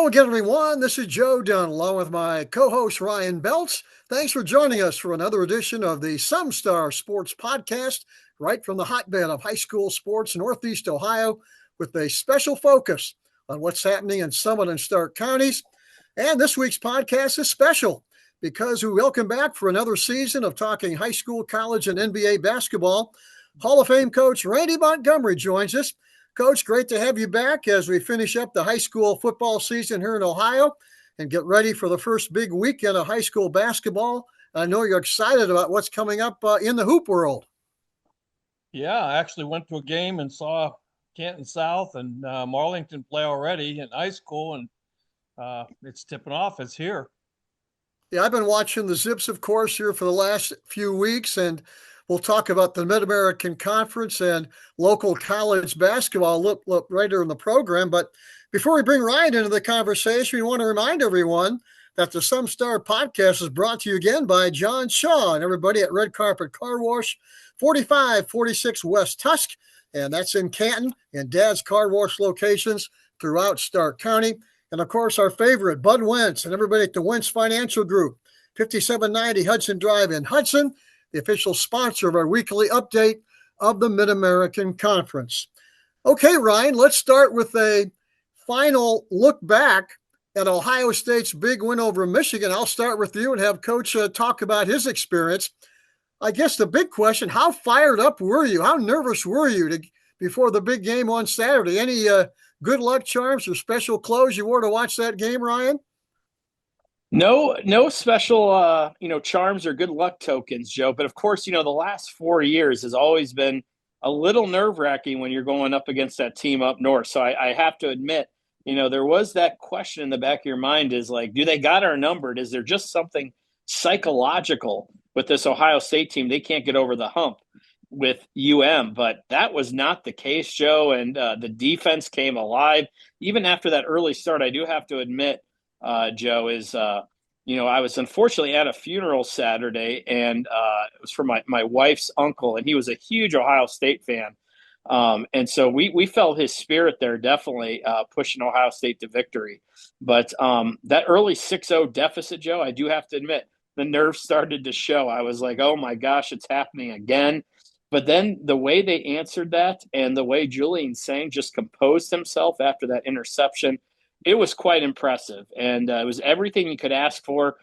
Hello again, everyone. This is Joe Dunn, along with my co-host Ryan Beltz. Thanks for joining us for another edition of the SumStar Sports Podcast, right from the hotbed of high school sports in Northeast Ohio, with a special focus on what's happening in Summit and Stark counties. And this week's podcast is special because we welcome back for another season of talking high school, college, and NBA basketball. Hall of Fame coach Randy Montgomery joins us. Coach, great to have you back as we finish up the high school football season here in Ohio and get ready for the first big weekend of high school basketball. I know you're excited about what's coming up in the hoop world. Yeah, I actually went to a game and saw Canton South and Marlington play already in high school, and it's tipping off. It's here. Yeah, I've been watching the Zips, of course, here for the last few weeks, and we'll talk about the Mid-American Conference and local college basketball look later in the program. But before we bring Ryan into the conversation, we want to remind everyone that the SumStar podcast is brought to you again by John Shaw and everybody at Red Carpet Car Wash, 4546 West Tusk, and that's in Canton, and Dad's Car Wash locations throughout Stark County. And, of course, our favorite, Bud Wentz and everybody at the Wentz Financial Group, 5790 Hudson Drive in Hudson, the official sponsor of our weekly update of the Mid-American Conference. Okay, Ryan, let's start with a final look back at Ohio State's big win over Michigan. I'll start with you and have Coach talk about his experience. I guess the big question, how fired up were you? How nervous were you before the big game on Saturday? Any good luck charms or special clothes you wore to watch that game, Ryan? No special, charms or good luck tokens, Joe. But of course, the last 4 years has always been a little nerve-wracking when you're going up against that team up north. So I have to admit, there was that question in the back of your mind is like, do they got our numbered? Is there just something psychological with this Ohio State team? They can't get over the hump with But that was not the case, Joe. And the defense came alive. Even after that early start, I do have to admit, Joe, is, I was unfortunately at a funeral Saturday, and it was for my wife's uncle, and he was a huge Ohio State fan. And so we felt his spirit there, definitely pushing Ohio State to victory. But that early 6-0 deficit, Joe, I do have to admit, the nerves started to show. I was like, oh, my gosh, it's happening again. But then the way they answered that and the way Julian Sang just composed himself after that interception, it was quite impressive, and it was everything you could ask for.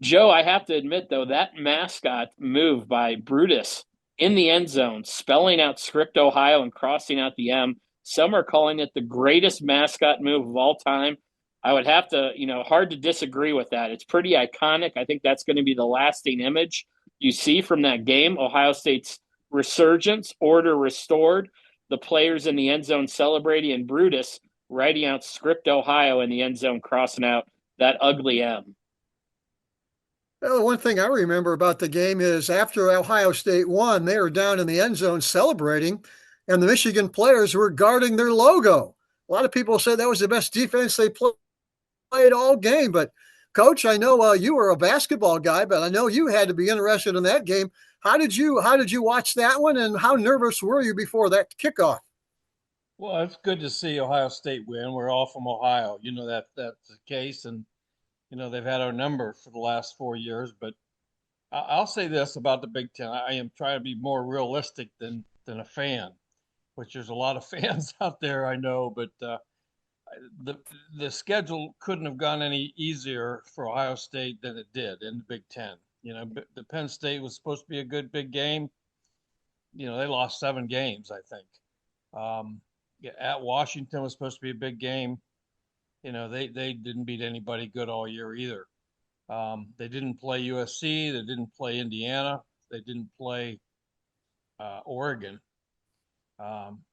Joe, I have to admit, though, that mascot move by Brutus in the end zone, spelling out Script, Ohio, and crossing out the M. Some are calling it the greatest mascot move of all time. I would have to, hard to disagree with that. It's pretty iconic. I think that's going to be the lasting image you see from that game. Ohio State's resurgence, order restored, the players in the end zone celebrating, and Brutus writing out Script, Ohio in the end zone, crossing out that ugly M. Well, the one thing I remember about the game is after Ohio State won, they were down in the end zone celebrating, and the Michigan players were guarding their logo. A lot of people said that was the best defense they played all game. But, Coach, I know you were a basketball guy, but I know you had to be interested in that game. How did you watch that one, and how nervous were you before that kickoff? Well, it's good to see Ohio State win. We're all from Ohio. That's the case, and they've had our number for the last 4 years. But I'll say this about the Big Ten: I am trying to be more realistic than a fan, which there's a lot of fans out there, I know. But the schedule couldn't have gone any easier for Ohio State than it did in the Big Ten. The Penn State was supposed to be a good big game. They lost 7 games, I think. At Washington was supposed to be a big game. They didn't beat anybody good all year either. They didn't play USC. They didn't play Indiana. They didn't play Oregon.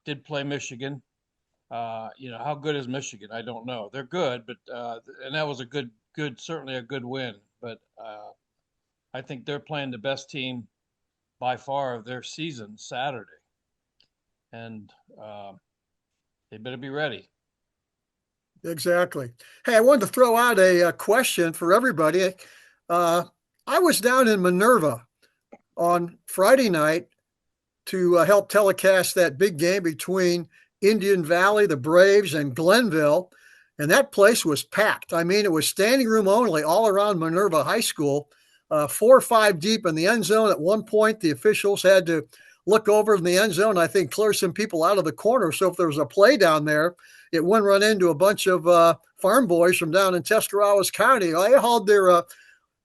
Did play Michigan. How good is Michigan? I don't know. They're good, but and that was a good, certainly a good win. But I think they're playing the best team by far of their season Saturday, and they better be ready. Exactly. Hey, I wanted to throw out a question for everybody. I was down in Minerva on Friday night to help telecast that big game between Indian Valley, the Braves, and Glenville. and that place was packed. I mean, it was standing room only all around Minerva High School, 4 or 5 deep in the end zone. At one point, the officials had to look over in the end zone, I think clear some people out of the corner. So if there was a play down there, it wouldn't run into a bunch of farm boys from down in Tuscarawas County. They hauled their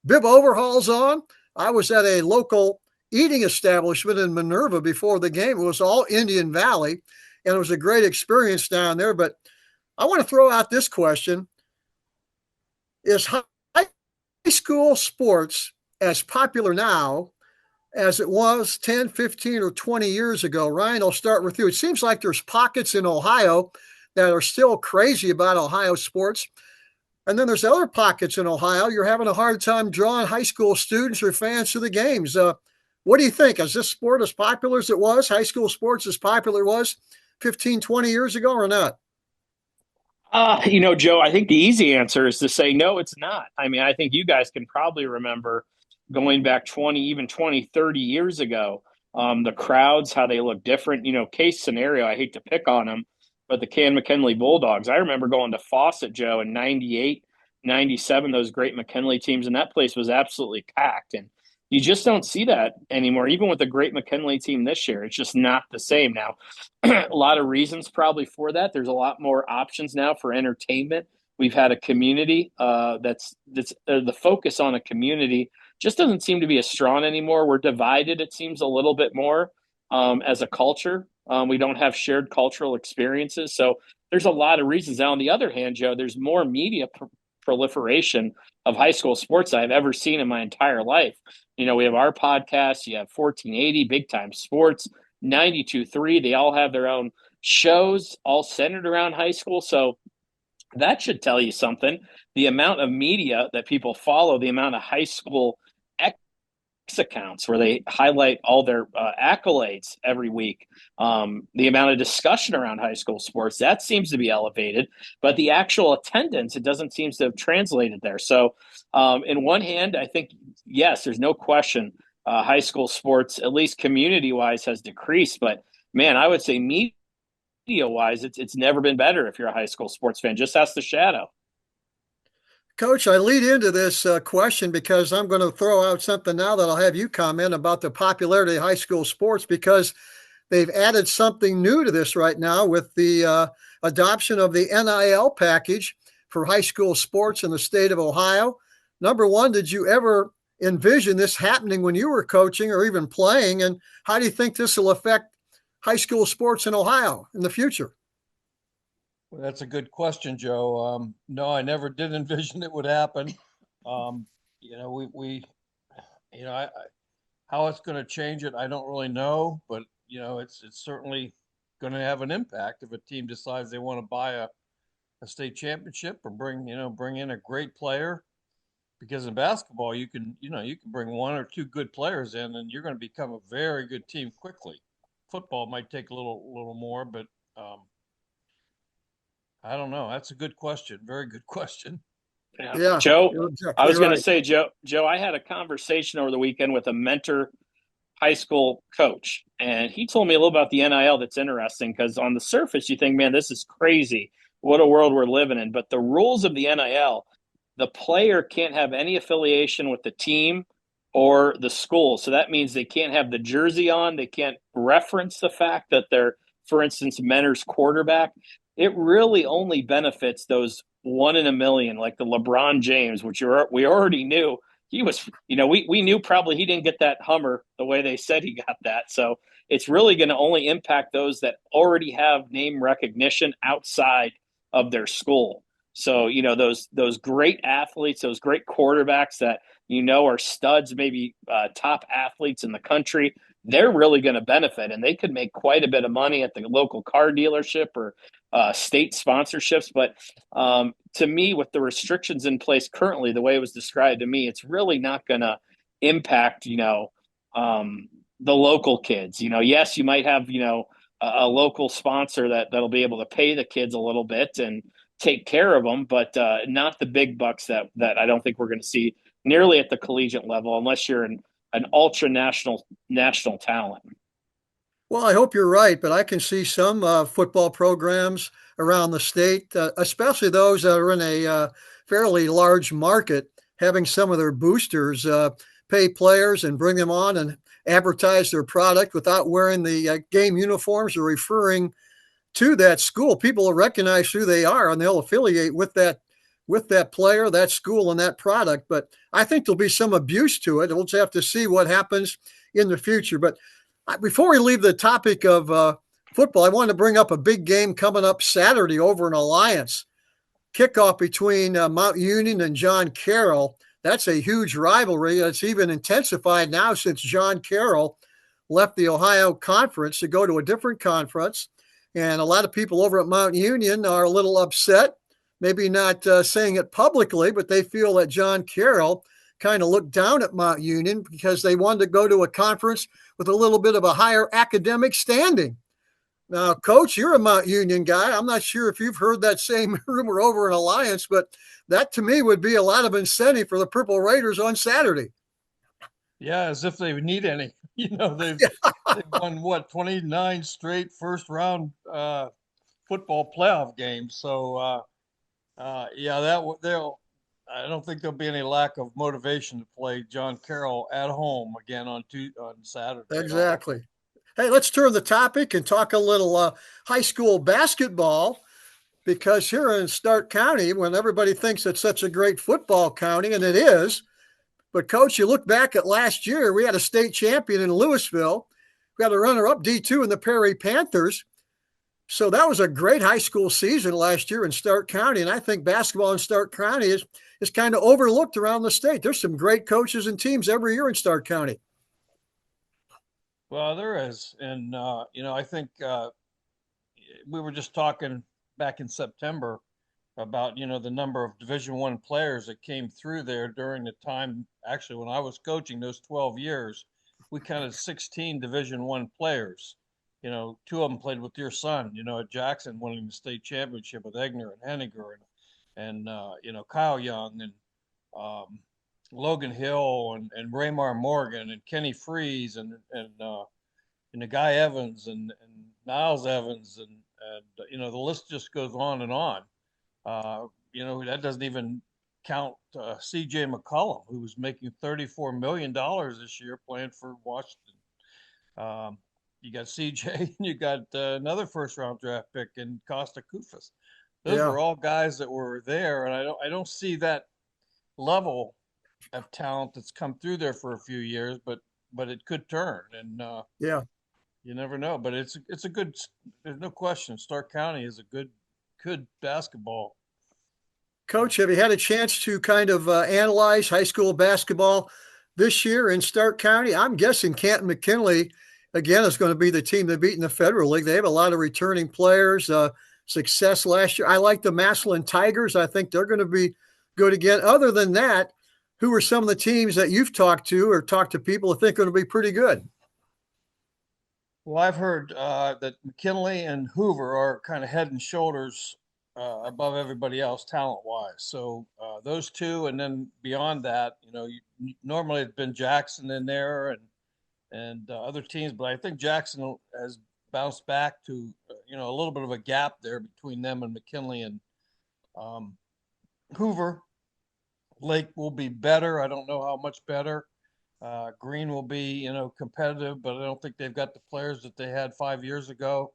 bib overhauls on. I was at a local eating establishment in Minerva before the game. It was all Indian Valley, and it was a great experience down there. But I want to throw out this question. Is high school sports as popular now as it was 10, 15, or 20 years ago? Ryan, I'll start with you. It seems like there's pockets in Ohio that are still crazy about Ohio sports. And then there's other pockets in Ohio. You're having a hard time drawing high school students or fans to the games. What do you think? Is this sport as popular as it was? High school sports as popular as it was 15, 20 years ago or not? Joe, I think the easy answer is to say, no, it's not. I mean, I think you guys can probably remember going back 20, even 20, 30 years ago, the crowds, how they look different. Case scenario, I hate to pick on them, but the McKinley Bulldogs. I remember going to Fawcett, Joe, in 98, 97, those great McKinley teams, and that place was absolutely packed. And you just don't see that anymore, even with the great McKinley team this year. It's just not the same now. A lot of reasons probably for that. There's a lot more options now for entertainment. We've had a community that's the focus on a community just doesn't seem to be as strong anymore. We're divided, it seems, a little bit more as a culture. We don't have shared cultural experiences. So there's a lot of reasons. Now, on the other hand, Joe, there's more media proliferation of high school sports I've ever seen in my entire life. We have our podcast, you have 1480, Big Time Sports, 92.3. They all have their own shows, all centered around high school. So that should tell you something. The amount of media that people follow, the amount of high school accounts where they highlight all their accolades every week, the amount of discussion around high school sports, that seems to be elevated, but the actual attendance, it doesn't seem to have translated there. So in one hand, I think, yes, there's no question high school sports, at least community wise, has decreased, but man, I would say media wise, it's never been better. If you're a high school sports fan, just ask the Shadow. Coach, I lead into this question because I'm going to throw out something now that I'll have you comment about the popularity of high school sports, because they've added something new to this right now with the adoption of the NIL package for high school sports in the state of Ohio. Number one, did you ever envision this happening when you were coaching or even playing? And how do you think this will affect high school sports in Ohio in the future? Well, that's a good question, Joe. No, I never did envision it would happen. How it's going to change it, I don't really know, but it's certainly going to have an impact if a team decides they want to buy a state championship or bring in a great player. Because in basketball, you can bring one or two good players in, and you're going to become a very good team quickly. Football might take a little more, but I don't know. That's a good question. Very good question. Yeah, Joe, exactly I was going right. to say, Joe, I had a conversation over the weekend with a mentor high school coach, and he told me a little about the NIL that's interesting, because on the surface, you think, man, this is crazy. What a world we're living in. But the rules of the NIL, the player can't have any affiliation with the team or the school. So that means they can't have the jersey on. They can't reference the fact that they're, for instance, Mentor's quarterback. It really only benefits those 1 in a million, like the LeBron James, which we already knew he was, we knew probably he didn't get that Hummer the way they said he got that. So it's really going to only impact those that already have name recognition outside of their school. So, those great athletes, those great quarterbacks that, are studs, maybe top athletes in the country, they're really going to benefit, and they could make quite a bit of money at the local car dealership or state sponsorships. But to me, with the restrictions in place currently, the way it was described to me, it's really not going to impact, the local kids. Yes, you might have, a local sponsor that'll be able to pay the kids a little bit and take care of them, but not the big bucks that I don't think we're going to see nearly at the collegiate level, unless you're an ultra national talent. Well, I hope you're right, but I can see some football programs around the state, especially those that are in a fairly large market, having some of their boosters pay players and bring them on and advertise their product without wearing the game uniforms or referring to that school. People will recognize who they are and they'll affiliate with that player, that school, and that product. But I think there'll be some abuse to it. We'll just have to see what happens in the future. But before we leave the topic of football, I want to bring up a big game coming up Saturday over in Alliance. Kickoff between Mount Union and John Carroll. That's a huge rivalry. It's even intensified now since John Carroll left the Ohio Conference to go to a different conference. And a lot of people over at Mount Union are a little upset, maybe not saying it publicly, but they feel that John Carroll kind of looked down at Mount Union because they wanted to go to a conference with a little bit of a higher academic standing. Now, Coach, you're a Mount Union guy. I'm not sure if you've heard that same rumor over in Alliance, but that to me would be a lot of incentive for the Purple Raiders on Saturday. Yeah, as if they need any. They've won what 29 straight first round football playoff games. So yeah, they'll. I don't think there'll be any lack of motivation to play John Carroll at home again on Saturday. Exactly. Hey, let's turn the topic and talk a little high school basketball because here in Stark County, when everybody thinks it's such a great football county, and it is, but Coach, you look back at last year, we had a state champion in Louisville. We had a runner-up D2 in the Perry Panthers. So that was a great high school season last year in Stark County, and I think basketball in Stark County is kind of overlooked around the state. There's some great coaches and teams every year in Stark County. Well, there is, and I think we were just talking back in September about the number of Division I players that came through there during the time. Actually, when I was coaching those 12 years, we counted 16 Division I players. Two of them played with your son. At Jackson, winning the state championship with Egner and Henniger, and Kyle Young and Logan Hill and Raymar Morgan and Kenny Freeze and the Guy Evans and Niles Evans and the list just goes on and on. That doesn't even count C.J. McCollum, who was making $34 million this year playing for Washington. You got C.J. and you got another first-round draft pick in Costa Kufas. Those were all guys that were there, and I don't see that level of talent that's come through there for a few years, but it could turn, and you never know. But it's a good. There's no question. Stark County is a good basketball. Coach, have you had a chance to kind of analyze high school basketball this year in Stark County? I'm guessing Canton McKinley again is going to be the team that beat in the Federal League. They have a lot of returning players. Success last year. I like the Massillon Tigers. I think they're going to be good again. Other than that, who are some of the teams that you've talked to or talked to people that think are going to be pretty good? Well, I've heard that McKinley and Hoover are kind of head and shoulders above everybody else talent-wise. So those two, and then beyond that, normally it's been Jackson in there and other teams, but I think Jackson has bounced back to a little bit of a gap there between them and McKinley and Hoover. Lake will be better. I don't know how much better. Green will be, competitive, but I don't think they've got the players that they had 5 years ago.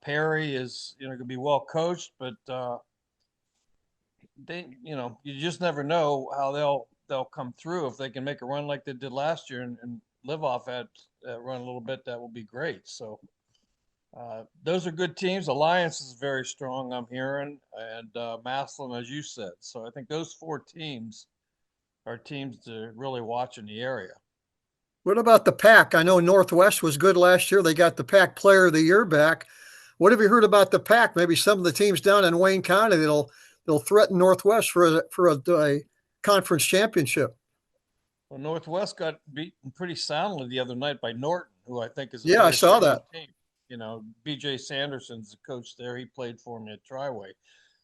Perry is, going to be well coached, but you just never know how they'll come through. If they can make a run like they did last year and live off that run a little bit, that will be great. So those are good teams. Alliance is very strong, I'm hearing, and Massillon, as you said. So I think those four teams are teams to really watch in the area. What about the Pack? I know Northwest was good last year. They got the Pack Player of the Year back. What have you heard about the Pack? Maybe some of the teams down in Wayne County they'll threaten Northwest for a conference championship. Well, Northwest got beaten pretty soundly the other night by Norton, who I think is I saw that. Team. B.J. Sanderson's the coach there. He played for me at Triway.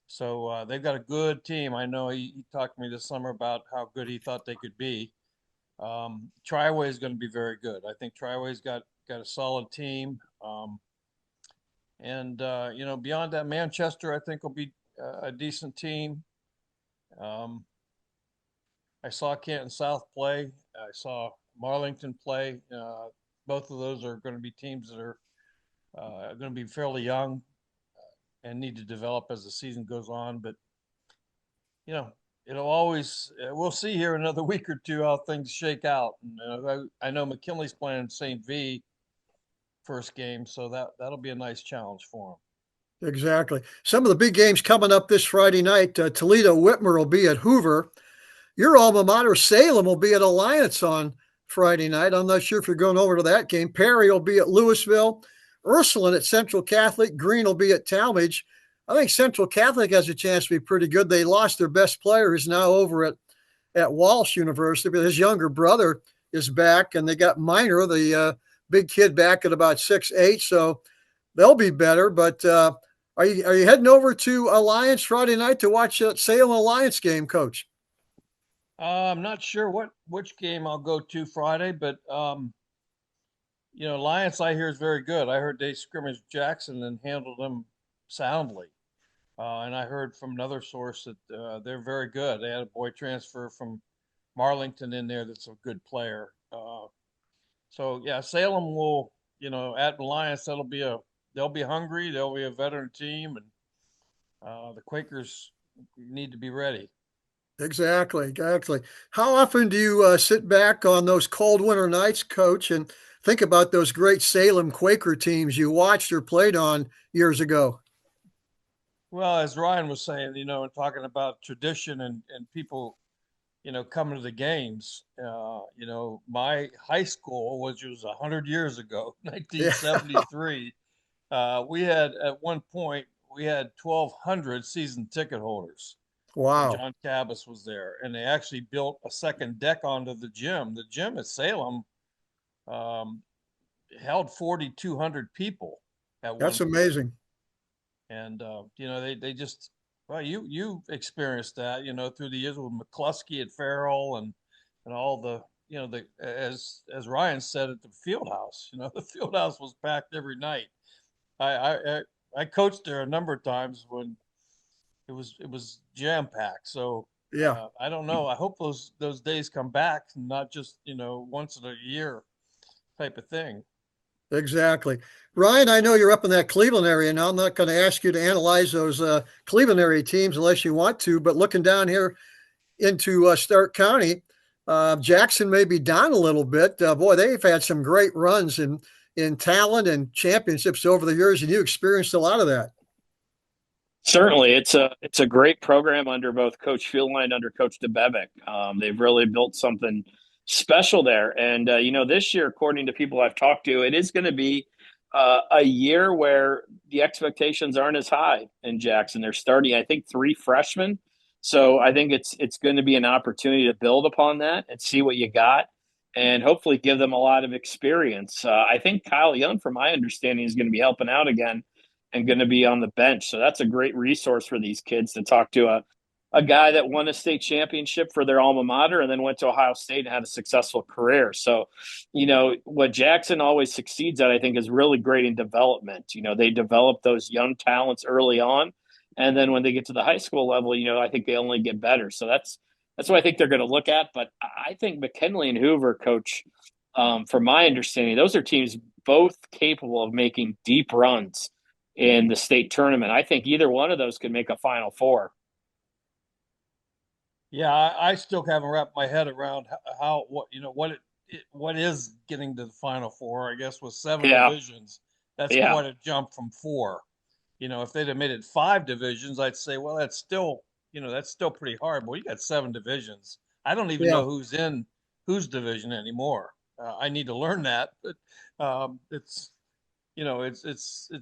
So they've got a good team. I know he talked to me this summer about how good he thought they could be. Triway is going to be very good. I think Triway's got got a solid team. And beyond that, Manchester, I think, will be a decent team. Um, I saw Canton South play. I saw Marlington play. Both of those are going to be teams that are going to be fairly young and need to develop as the season goes on. But it'll always we'll see here in another week or two how things shake out. And I know McKinley's playing St. V first game, so that'll be a nice challenge for him. Exactly. Some of the big games coming up this Friday night. Toledo Whitmer will be at Hoover. Your alma mater, Salem, will be at Alliance on Friday night. I'm not sure if you're going over to that game. Perry will be at Louisville. Ursuline at Central Catholic. Green will be at Talmadge. I think Central Catholic has a chance to be pretty good. They lost their best player, who's now over at Walsh University, but his younger brother is back, and they got Minor, the big kid, back at about 6'8", so they'll be better. But are you heading over to Alliance Friday night to watch that Salem Alliance game, Coach? I'm not sure which game I'll go to Friday, but Alliance I hear is very good. I heard they scrimmaged Jackson and handled them soundly. And I heard from another source that they're very good. They had a boy transfer from Marlington in there that's a good player. So yeah, Salem will, at Alliance, they'll be hungry. They'll be a veteran team, and the Quakers need to be ready. Exactly. How often do you sit back on those cold winter nights, Coach, and think about those great Salem Quaker teams you watched or played on years ago? Well, as Ryan was saying, and talking about tradition and people, coming to the games, my high school, which was 100 years ago, Yeah. 1973, at one point, we had 1,200 season ticket holders when Wow. John Cabas was there. And they actually built a second deck onto the gym. The gym at Salem um, held 4,200 people at one That's point. amazing. And they just you experienced that through the years with McCluskey at Farrell and all the the as Ryan said at the field house. The field house was packed every night. I coached there a number of times when it was jam packed. So Yeah, I don't know. I hope those days come back, not just once in a year type of thing. exactly. Ryan, I know you're up in that Cleveland area now. I'm not going to ask you to analyze those Cleveland area teams unless you want to, but looking down here into Stark County, Jackson may be down a little bit. Boy, they've had some great runs in talent and championships over the years, and you experienced a lot of that. Certainly, it's a great program under both Coach Fieldline and under Coach DeBevick. They've really built something special there, and this year, according to people I've talked to, it is going to be a year where the expectations aren't as high in Jackson. They're starting, I think, 3 freshmen, so I think it's going to be an opportunity to build upon that and see what you got, and hopefully give them a lot of experience. I think Kyle Young, from my understanding, is going to be helping out again and going to be on the bench. So that's a great resource for these kids to talk to a guy that won a state championship for their alma mater and then went to Ohio State and had a successful career. So, what Jackson always succeeds at, I think, is really great in development. They develop those young talents early on. And then when they get to the high school level, I think they only get better. So that's what I think they're going to look at. But I think McKinley and Hoover, Coach, from my understanding, those are teams both capable of making deep runs in the state tournament. I think either one of those could make a Final Four. Yeah, I still haven't wrapped my head around what is getting to the Final Four. I guess with 7 divisions, that's quite a jump from 4. If they'd have made it 5 divisions, I'd say, well, that's still pretty hard. But you got 7 divisions. I don't even know who's in whose division anymore. I need to learn that, but it's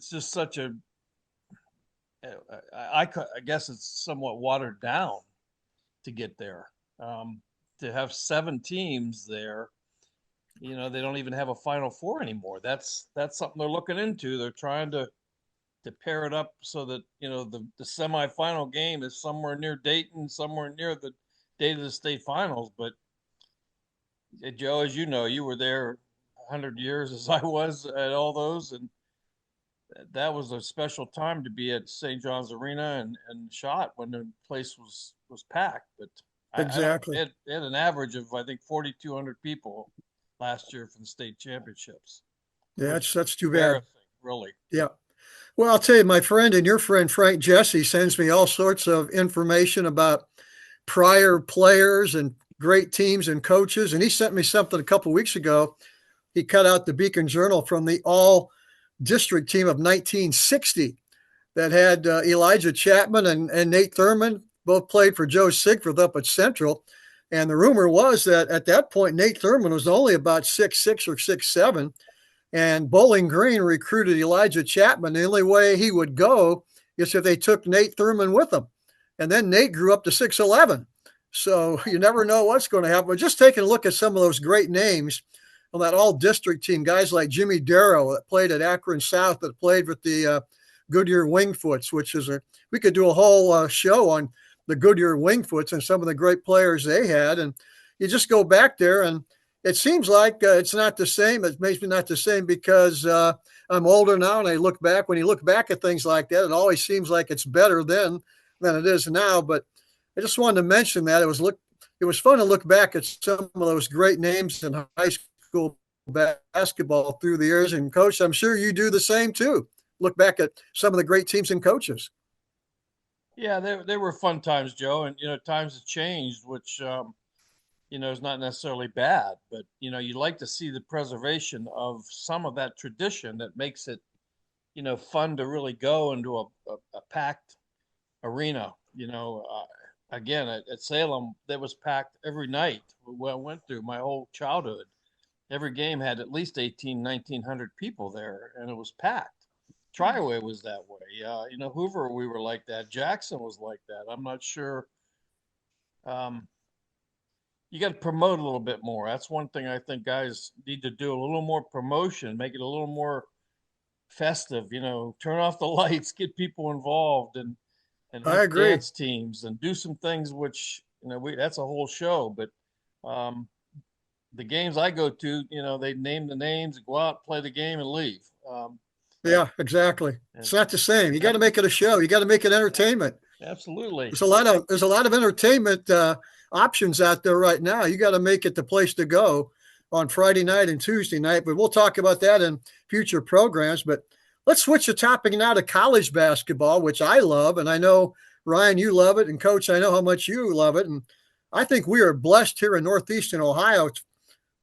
just such a. I guess it's somewhat watered down to get there. To have 7 teams there, they don't even have a Final Four anymore. That's something they're looking into. They're trying to pair it up so that the semifinal game is somewhere near Dayton, somewhere near the date of the state finals. But Joe, as you know, you were there 100 years as I was at all those, and that was a special time to be at St. John's Arena and shot when the place was packed. But I don't. Exactly. It had an average of I think 4,200 people last year for the state championships. It Yeah, was that's too bad. embarrassing, really. Yeah. Well, I'll tell you, my friend and your friend Frank Jesse sends me all sorts of information about prior players and great teams and coaches. And he sent me something a couple of weeks ago. He cut out the Beacon Journal from the all district team of 1960 that had Elijah Chapman and Nate Thurman, both played for Joe Sigford up at Central. And the rumor was that at that point, Nate Thurman was only about 6'6" or 6'7". And Bowling Green recruited Elijah Chapman. The only way he would go is if they took Nate Thurman with them. And then Nate grew up to 6'11". So you never know what's going to happen. But just taking a look at some of those great names on that all-district team, guys like Jimmy Darrow that played at Akron South, that played with the Goodyear Wingfoots, which is we could do a whole show on the Goodyear Wingfoots and some of the great players they had. And you just go back there and it seems like it's not the same. It makes me not the same because I'm older now, and I look back. When you look back at things like that, it always seems like it's better then than it is now. But I just wanted to mention that it was fun to look back at some of those great names in high school basketball through the years. And Coach, I'm sure you do the same too. Look back at some of the great teams and coaches. Yeah, they were fun times, Joe, and times have changed, which is not necessarily bad, but you like to see the preservation of some of that tradition that makes it fun to really go into a packed arena. Again at Salem, that was packed every night. I went through my whole childhood. Every game had at least 1,900 people there, and it was packed. Triway was that way. Hoover, we were like that. Jackson was like that. I'm not sure. You got to promote a little bit more. That's one thing I think guys need to do, a little more promotion, make it a little more festive, turn off the lights, get people involved and I agree. dance teams and do some things, which, that's a whole show. But the games I go to, they name the names, go out, play the game and leave. Yeah, exactly. It's not the same. You got to make it a show. You got to make it entertainment. Absolutely. There's a lot of entertainment options out there right now. You got to make it the place to go on Friday night and Tuesday night, but we'll talk about that in future programs. But let's switch the topic now to college basketball, which I love. And I know, Ryan, you love it. And Coach, I know how much you love it. And I think we are blessed here in Northeastern Ohio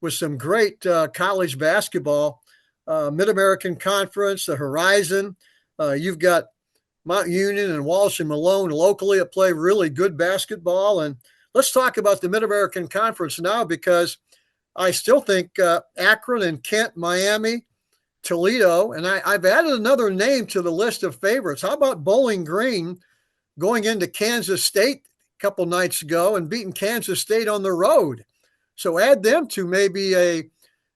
with some great college basketball, Mid-American Conference, the Horizon. You've got Mount Union and Walsh and Malone locally that play really good basketball. And let's talk about the Mid-American Conference now, because I still think Akron and Kent, Miami, Toledo, and I've added another name to the list of favorites. How about Bowling Green going into Kansas State a couple nights ago and beating Kansas State on the road? So add them to maybe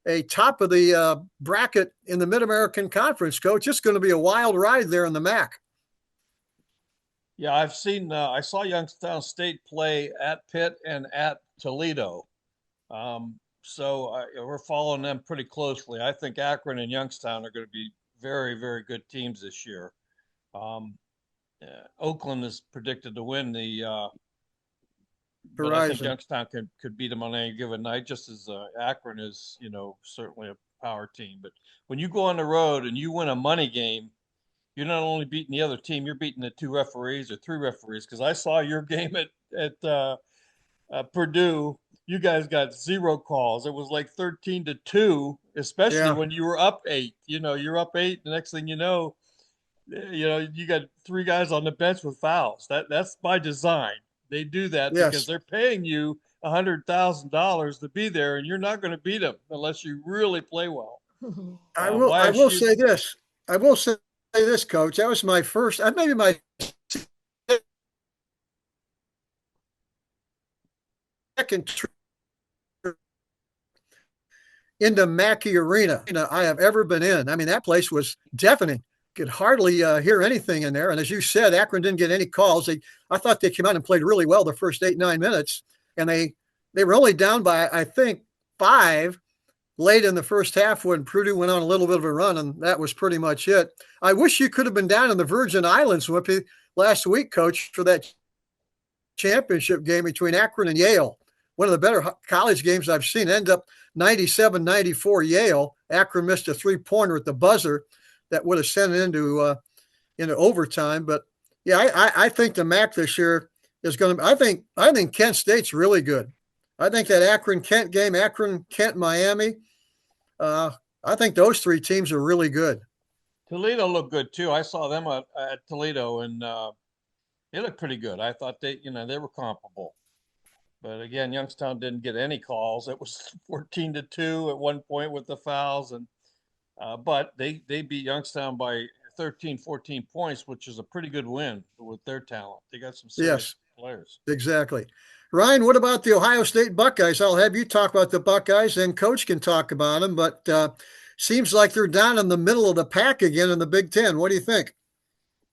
a top of the bracket in the Mid-American Conference, Coach. It's going to be a wild ride there in the MAC. Yeah, I saw Youngstown State play at Pitt and at Toledo. So we're following them pretty closely. I think Akron and Youngstown are going to be very, very good teams this year. Oakland is predicted to win the but I think Youngstown could beat them on any given night, just as Akron is, certainly a power team. But when you go on the road and you win a money game, you're not only beating the other team, you're beating the two referees or three referees. Because I saw your game at Purdue. You guys got 0 calls. It was like 13-2, especially when you were up 8. You're up 8. The next thing you know, you got 3 guys on the bench with fouls. That's by design. They do that because they're paying you $100,000 to be there, and you're not going to beat them unless you really play well. I will say this. I will say this, Coach. That was my first, maybe my second trip into Mackey Arena I have ever been in. I mean, that place was deafening. Could hardly hear anything in there. And as you said, Akron didn't get any calls. I thought they came out and played really well the first 8-9 minutes. And they were only down by, I think, 5 late in the first half when Purdue went on a little bit of a run, and that was pretty much it. I wish you could have been down in the Virgin Islands with me last week, Coach, for that championship game between Akron and Yale. One of the better college games I've seen. Ended up 97-94 Yale. Akron missed a three-pointer at the buzzer that would have sent it into overtime. But yeah, I think the MAC this year is going to. I think Kent State's really good. I think that Akron Kent game, Akron Kent Miami. I think those three teams are really good. Toledo looked good too. I saw them at Toledo, and they looked pretty good. I thought they were comparable. But again, Youngstown didn't get any calls. It was 14-2 at one point with the fouls, and but they beat Youngstown by 13, 14 points, which is a pretty good win with their talent. They got some serious players. Exactly. Ryan, what about the Ohio State Buckeyes? I'll have you talk about the Buckeyes, and Coach can talk about them. But seems like they're down in the middle of the pack again in the Big Ten. What do you think?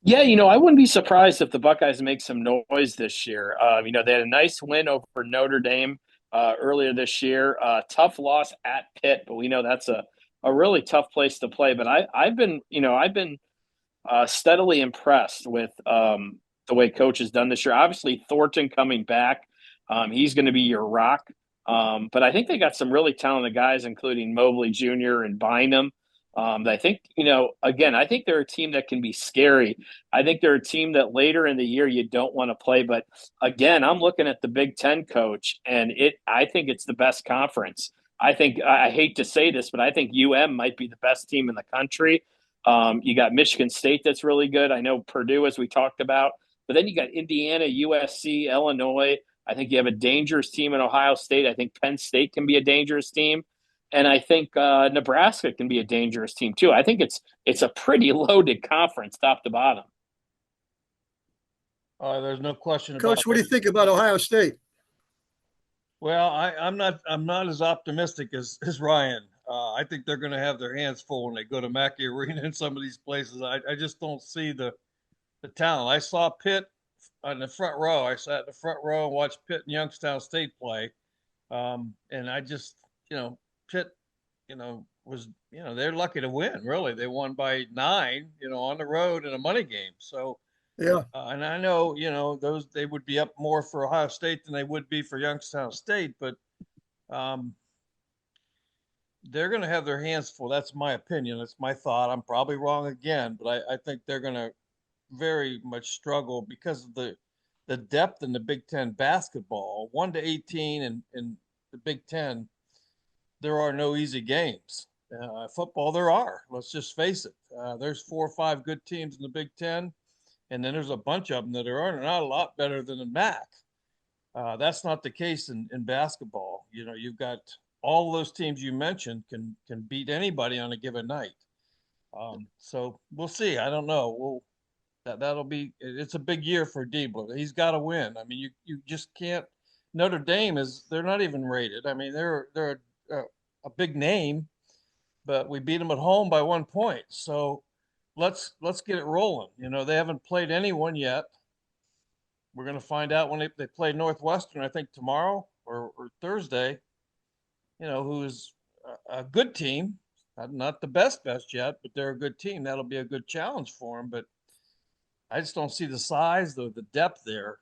Yeah, I wouldn't be surprised if the Buckeyes make some noise this year. They had a nice win over Notre Dame earlier this year. Tough loss at Pitt, but we know that's a really tough place to play. But I've been steadily impressed with the way Coach has done this year. Obviously, Thornton coming back, he's going to be your rock. But I think they got some really talented guys, including Mobley Jr. and Bynum. I think, again, I think they're a team that can be scary. I think they're a team that later in the year you don't want to play. But again, I'm looking at the Big Ten, Coach, and I think it's the best conference. I hate to say this, but I think might be the best team in the country. You got Michigan State that's really good. I know Purdue, as we talked about. But then you got Indiana, USC, Illinois. I think you have a dangerous team in Ohio State. I think Penn State can be a dangerous team. And I think Nebraska can be a dangerous team too. I think it's a pretty loaded conference, top to bottom. There's no question about it. Coach, what do you think about Ohio State? Well, I'm not as optimistic as Ryan. I think they're going to have their hands full when they go to Mackey Arena in some of these places. I just don't see the talent. I saw Pitt on the front row. I sat in the front row and watched Pitt and Youngstown State play, and I just Pitt, was, they're lucky to win, really. They won by 9, on the road in a money game. So, yeah. And I know, they would be up more for Ohio State than they would be for Youngstown State, but they're going to have their hands full. That's my opinion. That's my thought. I'm probably wrong again, but I think they're going to very much struggle because of the depth in the Big Ten basketball. 1-18 in the Big Ten, there are no easy games. Football, there are. Let's just face it. There's 4 or 5 good teams in the Big Ten, and then there's a bunch of them that are not a lot better than the MAC. That's not the case in basketball. You've got all those teams you mentioned can beat anybody on a given night. So we'll see. I don't know. That'll be. It's a big year for Diebler. He's got to win. I mean, you just can't. Notre Dame they're not even rated. I mean, they're a big name, but we beat them at home by 1 point. So let's get it rolling. They haven't played anyone yet. We're going to find out when they play Northwestern, I think tomorrow or Thursday, who's a good team, not the best yet, but they're a good team. That'll be a good challenge for them. But I just don't see the size, the depth there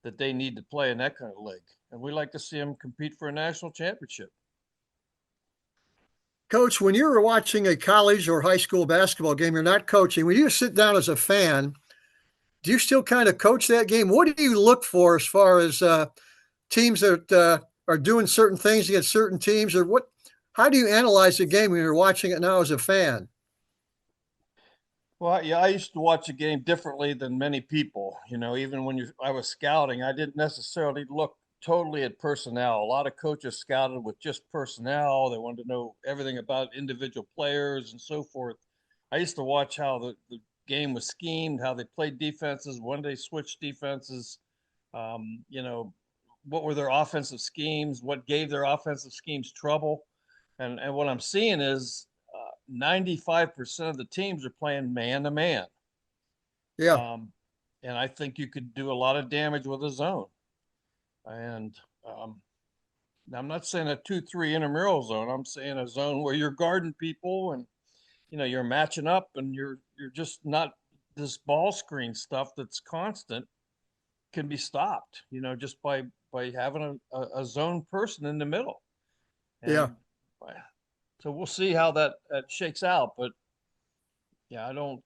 that they need to play in that kind of league. And we like to see them compete for a national championship. Coach, when you're watching a college or high school basketball game, you're not coaching. When you sit down as a fan, do you still kind of coach that game? What do you look for as far as teams that are doing certain things against certain teams, or what? How do you analyze the game when you're watching it now as a fan? Well, yeah, I used to watch a game differently than many people. Even when I was scouting, I didn't necessarily look totally at personnel. A lot of coaches scouted with just personnel. They wanted to know everything about individual players and so forth. I used to watch how the game was schemed, how they played defenses, when they switched defenses, what were their offensive schemes, what gave their offensive schemes trouble. And what I'm seeing is 95% of the teams are playing man-to-man. Yeah. And I think you could do a lot of damage with a zone. And I'm not saying a 2-3 intramural zone. I'm saying a zone where you're guarding people and you're matching up and you're just not this ball screen stuff that's constant can be stopped, just by having a zone person in the middle. Yeah. And so we'll see how that shakes out. But yeah, I don't.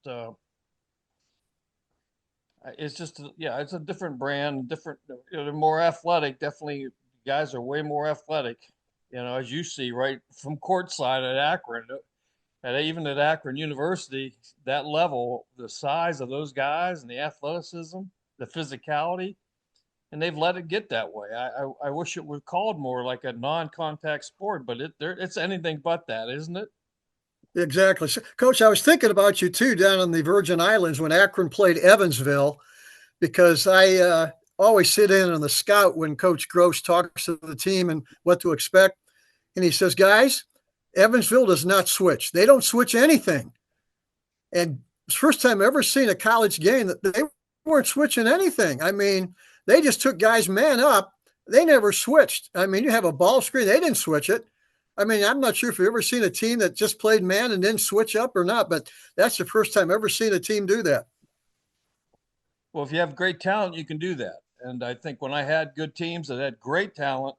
It's just it's a different brand, different. They're more athletic. Definitely, guys are way more athletic. As you see right from courtside at Akron, even at Akron University, that level, the size of those guys and the athleticism, the physicality, and they've let it get that way. I wish it were called more like a non-contact sport, but it's anything but that, isn't it? Exactly. So, Coach, I was thinking about you too down on the Virgin Islands when Akron played Evansville, because I always sit in on the scout when Coach Gross talks to the team and what to expect. And he says, guys, Evansville does not switch. They don't switch anything. And it's the first time I've ever seen a college game that they weren't switching anything. I mean, they just took guys man up. They never switched. I mean, you have a ball screen. They didn't switch it. I mean, I'm not sure if you've ever seen a team that just played man and didn't switch up or not, but that's the first time I've ever seen a team do that. Well, if you have great talent, you can do that. And I think when I had good teams that had great talent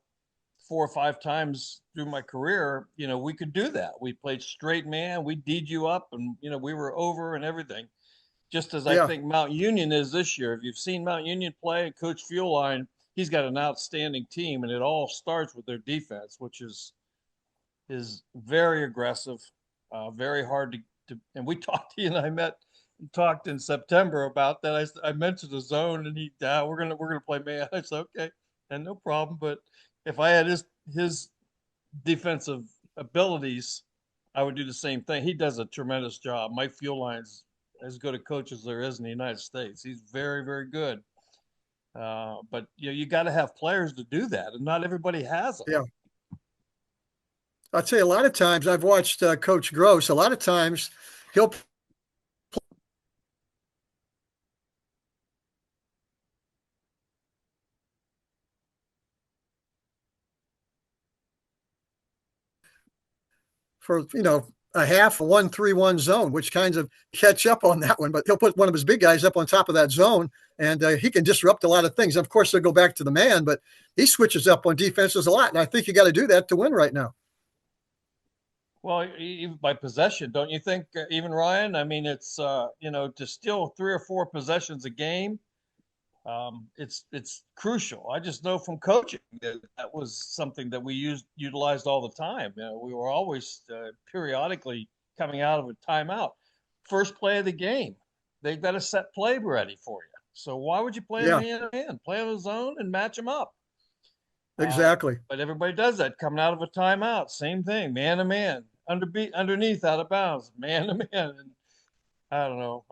4 or 5 times through my career, we could do that. We played straight man. We D'd you up and, we were over and everything. Just as I Yeah. think Mount Union is this year. If you've seen Mount Union play, Coach Fueline, he's got an outstanding team, and it all starts with their defense, which is very aggressive, very hard to. And we talked. He and I talked in September about that. I mentioned the zone, and we're gonna play man. I said okay, and no problem. But if I had his defensive abilities, I would do the same thing. He does a tremendous job. Mike Fueline's as good a coach as there is in the United States. He's very, very good. But you got to have players to do that, and not everybody has them. Yeah. I'll tell you, a lot of times I've watched Coach Gross. A lot of times he'll for a half a 1-3-1 zone, which kinds of catch up on that one. But he'll put one of his big guys up on top of that zone, and he can disrupt a lot of things. Of course, they'll go back to the man, but he switches up on defenses a lot, and I think you got to do that to win right now. Well, even by possession, don't you think? Even Ryan, I mean, it's to steal 3 or 4 possessions a game. It's crucial. I just know from coaching that was something that we utilized all the time. We were always periodically coming out of a timeout. First play of the game, they've got a set play ready for you. So why would you play man to man? Play on the zone and match them up. Exactly. But everybody does that coming out of a timeout. Same thing, man to man, underneath, out of bounds, man to man. And I don't know.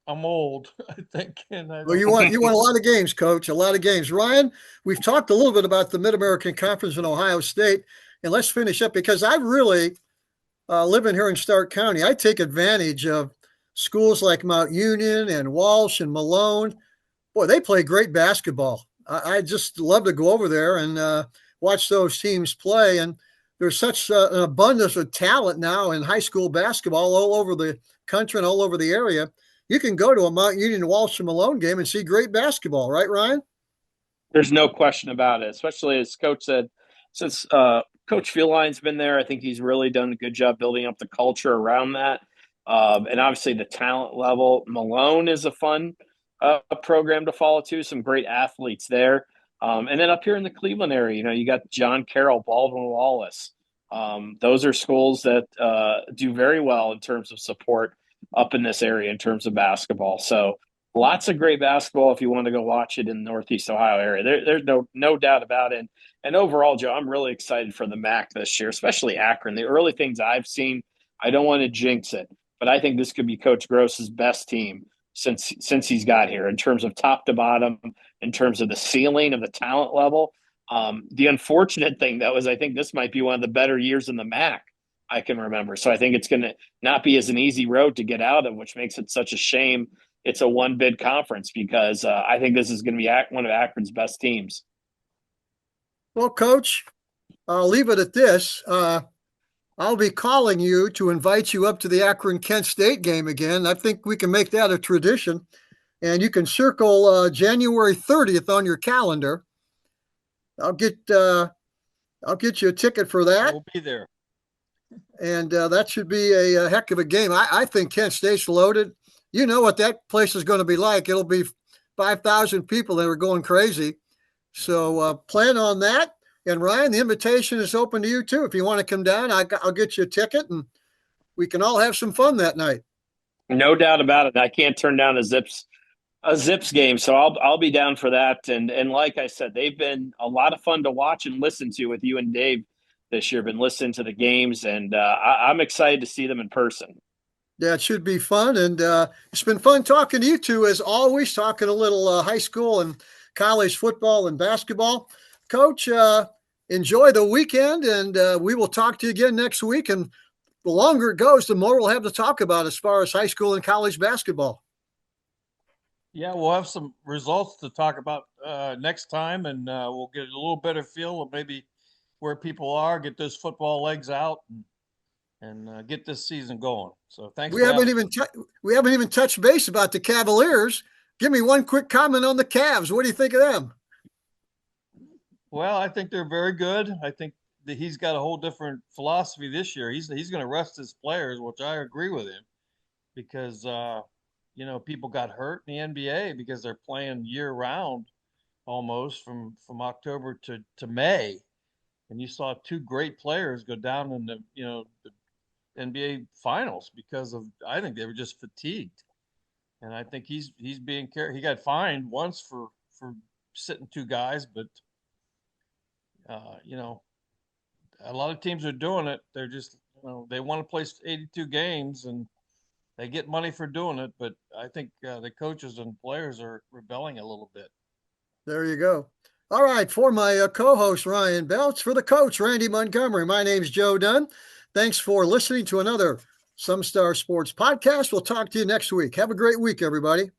I'm old, I think. Well, you won a lot of games, Coach. A lot of games. Ryan, we've talked a little bit about the Mid-American Conference in Ohio State, and let's finish up because I really, living here in Stark County, I take advantage of schools like Mount Union and Walsh and Malone. Boy, they play great basketball. I just love to go over there and watch those teams play. And there's such an abundance of talent now in high school basketball all over the country and all over the area. You can go to a Mount Union, Walsh, and Malone game and see great basketball, right, Ryan? There's no question about it, especially as Coach said, since Coach Feeline's been there, I think he's really done a good job building up the culture around that. And obviously the talent level. Malone is a fun program to follow too. Some great athletes there. And then up here in the Cleveland area, you got John Carroll, Baldwin Wallace. Those are schools that do very well in terms of support up in this area in terms of basketball. So lots of great basketball if you want to go watch it in the Northeast Ohio area. There's no doubt about it. And overall, Joe, I'm really excited for the MAC this year, especially Akron. The early things I've seen, I don't want to jinx it, but I think this could be Coach Gross's best team since he's got here in terms of top to bottom, in terms of the ceiling of the talent level. The unfortunate thing, though, is I think this might be one of the better years in the MAC I can remember. So I think it's going to not be as an easy road to get out of, which makes it such a shame it's a one-bid conference because I think this is going to be one of Akron's best teams. Well, Coach, I'll leave it at this. I'll be calling you to invite you up to the Akron-Kent State game again. I think we can make that a tradition. And you can circle January 30th on your calendar. I'll get you a ticket for that. We'll be there. And that should be a heck of a game. I think Kent State's loaded. You know what that place is going to be like. It'll be 5,000 people that are going crazy. So plan on that. And Ryan, the invitation is open to you too. If you want to come down, I'll get you a ticket and we can all have some fun that night. No doubt about it. I can't turn down a Zips game, so I'll be down for that. And like I said, they've been a lot of fun to watch and listen to with you and Dave this year. Been listening to the games, and I'm excited to see them in person. Yeah, it should be fun, and it's been fun talking to you two as always. Talking a little high school and college football and basketball. Coach, enjoy the weekend, and we will talk to you again next week. And the longer it goes, the more we'll have to talk about as far as high school and college basketball. Yeah, we'll have some results to talk about next time, and we'll get a little better feel of maybe where people are, get those football legs out, and get this season going. So thanks. We haven't even touched base about the Cavaliers. Give me one quick comment on the Cavs. What do you think of them? Well, I think they're very good. I think that he's got a whole different philosophy this year. He's going to rest his players, which I agree with him, because people got hurt in the NBA because they're playing year round almost from October to May. And you saw two great players go down in the NBA finals because I think they were just fatigued. And I think he's being careful. He got fined once for sitting two guys, but a lot of teams are doing it. They're just, they want to play 82 games and they get money for doing it. But I think the coaches and players are rebelling a little bit. There you go. All right. For my co-host, Ryan Beltz, for the coach, Randy Montgomery, my name's Joe Dunn. Thanks for listening to another SumStar Sports podcast. We'll talk to you next week. Have a great week, everybody.